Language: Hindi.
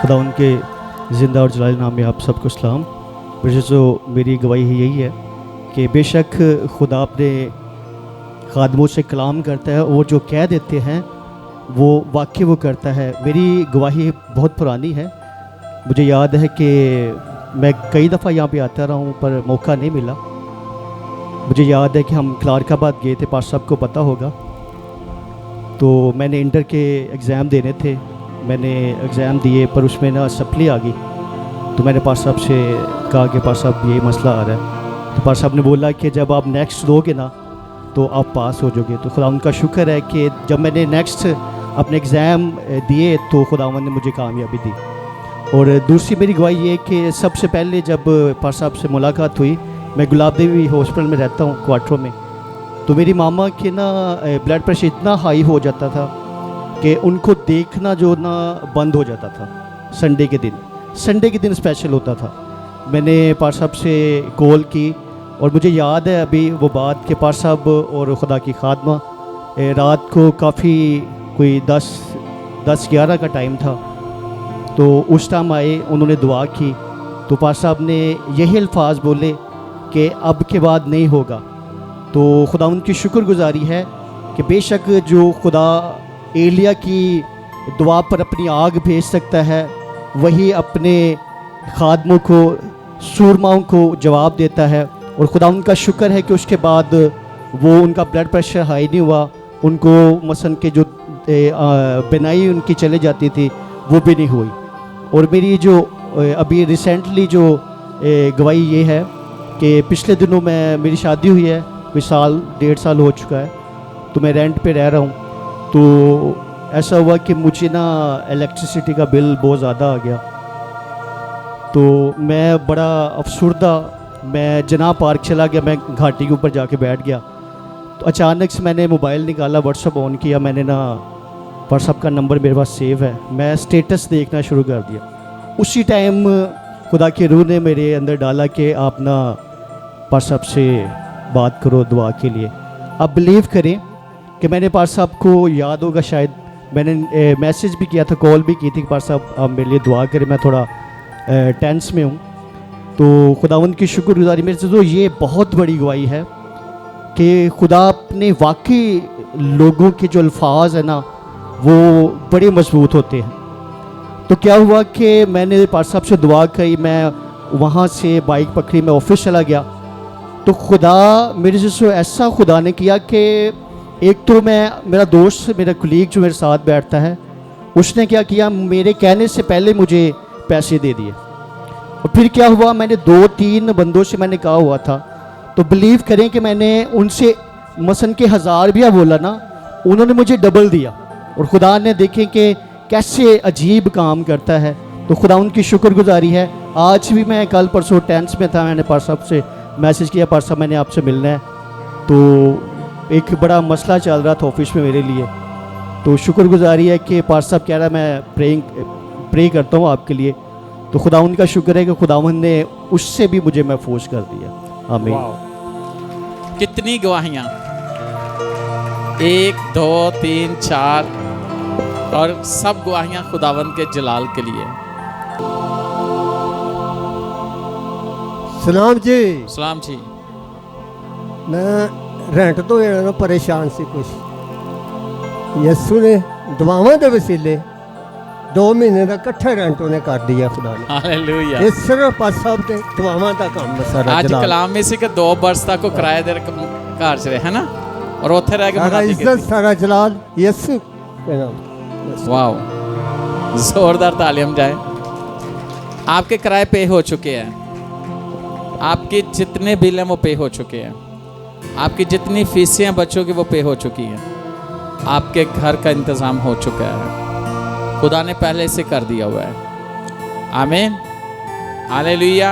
खुदा उनके ज़िंदा और जलाल नाम में आप सबको सलाम। वैसे तो मेरी गवाही यही है कि बेशक खुदा अपने खादमों से कलाम करता है और जो कह देते हैं वो वाकई वो करता है। मेरी गवाही बहुत पुरानी है। मुझे याद है कि मैं कई दफ़ा यहाँ पे आता रहा हूँ पर मौका नहीं मिला। मुझे याद है कि हम क्लारकाबाद गए थे, पास साहब को पता होगा। तो मैंने इंटर के एग्ज़ाम देने थे, मैंने एग्ज़ाम दिए पर उसमें ना सप्ली आ गई। तो मैंने पास साहब से कहा कि पास साहब ये मसला आ रहा है। तो पास साहब ने बोला कि जब आप नेक्स्ट दोगे ना तो आप पास हो जाओगे। तो खुदा उनका शुक्र है कि जब मैंने नेक्स्ट अपने एग्ज़ाम दिए तो खुदावंद ने मुझे कामयाबी दी। और दूसरी मेरी गवाही ये कि सबसे पहले जब पास साहब से मुलाकात हुई, मैं गुलाब देवी हॉस्पिटल में रहता हूँ क्वार्टरों में। तो मेरी मामा के ना ब्लड प्रेशर इतना हाई हो जाता था कि उनको देखना जो ना बंद हो जाता था। संडे के दिन स्पेशल होता था। मैंने पास साहब से कॉल की और मुझे याद है अभी वो बात कि पास साहब और खुदा की खादमा रात को काफ़ी कोई 10-11 का टाइम था। तो उस टाइम आए, उन्होंने दुआ की। तो पास साहब ने यही अल्फाज बोले कि अब के बाद नहीं होगा। तो खुदा उनकी शुक्रगुजारी है कि बेशक जो खुदा एलिया की दुआ पर अपनी आग भेज सकता है वही अपने खादमों को, सूरमाओं को जवाब देता है। और खुदा उनका शुक्र है कि उसके बाद वो उनका ब्लड प्रेशर हाई नहीं हुआ। उनको मसन के जो बिनाई उनकी चले जाती थी वो भी नहीं हुई। और मेरी जो अभी रिसेंटली जो गवाही ये है कि पिछले दिनों मेरी शादी हुई है, कोई 1.5 साल हो चुका है। तो मैं रेंट पे रह रहा हूँ। तो ऐसा हुआ कि मुझे ना इलेक्ट्रिसिटी का बिल बहुत ज़्यादा आ गया। तो मैं बड़ा अफसुर्दा, मैं जना पार्क चला गया, मैं घाटी के ऊपर जाके बैठ गया। तो अचानक से मैंने मोबाइल निकाला, व्हाट्सअप ऑन किया, मैंने ना व्हाट्सअप का नंबर मेरे पास सेव है, मैं स्टेटस देखना शुरू कर दिया। उसी टाइम खुदा की रूह ने मेरे अंदर डाला कि आप ना पास साहब से बात करो दुआ के लिए। आप बिलीव करें कि मैंने पास साहब को, याद होगा शायद, मैंने मैसेज भी किया था, कॉल भी की थी कि पास साहब आप मेरे लिए दुआ करें, मैं थोड़ा टेंस में हूँ। तो खुदावंद की शुक्रगुजारी मेरे से तो ये बहुत बड़ी गवाही है कि खुदा अपने वाकई लोगों के जो अल्फाज है ना वो बड़े मजबूत होते हैं। तो क्या हुआ कि मैंने पास साहब से दुआ की, मैं वहाँ से बाइक पकड़ी, मैं ऑफिस चला गया। तो खुदा मेरे से ऐसा खुदा ने किया कि एक तो मेरा दोस्त, मेरा कुलीग जो मेरे साथ बैठता है, उसने क्या किया, मेरे कहने से पहले मुझे पैसे दे दिए। और फिर क्या हुआ, मैंने 2-3 बंदों से मैंने कहा हुआ था, तो बिलीव करें कि मैंने उनसे मसन के 1000 भी बोला ना, उन्होंने मुझे डबल दिया। और खुदा ने देखें कि कैसे अजीब काम करता है। तो खुदा उनकी शुक्रगुजारी है। आज भी मैं कल परसों टेंस में था, मैंने पास साहब से मैसेज किया, पास साहब मैंने आपसे मिलना है। तो एक बड़ा मसला चल रहा था ऑफिस में मेरे लिए। तो शुक्रगुजारी है कि पास साहब कह रहा है मैं प्रे करता हूँ आपके लिए। तो खुदा उनका शुक्र है कि खुदावंद ने उससे भी मुझे महफूज कर दिया। आमीन। कितनी गवाहियाँ, 1 2 3 4, और सब गवाहियाँ खुदावंद के जलाल के लिए। सलाम जी। सलाम जी। मैं रेंट तो ना परेशान सी कुछ। यसू ने दुआवां दे वसीले 2 महीने का इकट्ठा रेंट उन्हें कर दिया खुदा ने। हालेलुया। ये सिर्फ पास साहब ते दुआवां दा काम है सारा। आज कलाम में से कि 2 वर्ष तक को किराए दे घर च रहे है ना, और उथे रह के सारा इज्जत सारा जलाल यसू के नाम। वाओ, जोरदार तालियां जाए। आपके किराए पे हो चुके हैं, आपके जितने बिल हैं वो पे हो चुके हैं, आपकी जितनी फीसें हैं बच्चों की वो पे हो चुकी हैं, आपके घर का इंतज़ाम हो चुका है, खुदा ने पहले से कर दिया हुआ है। आमीन, हालेलुया।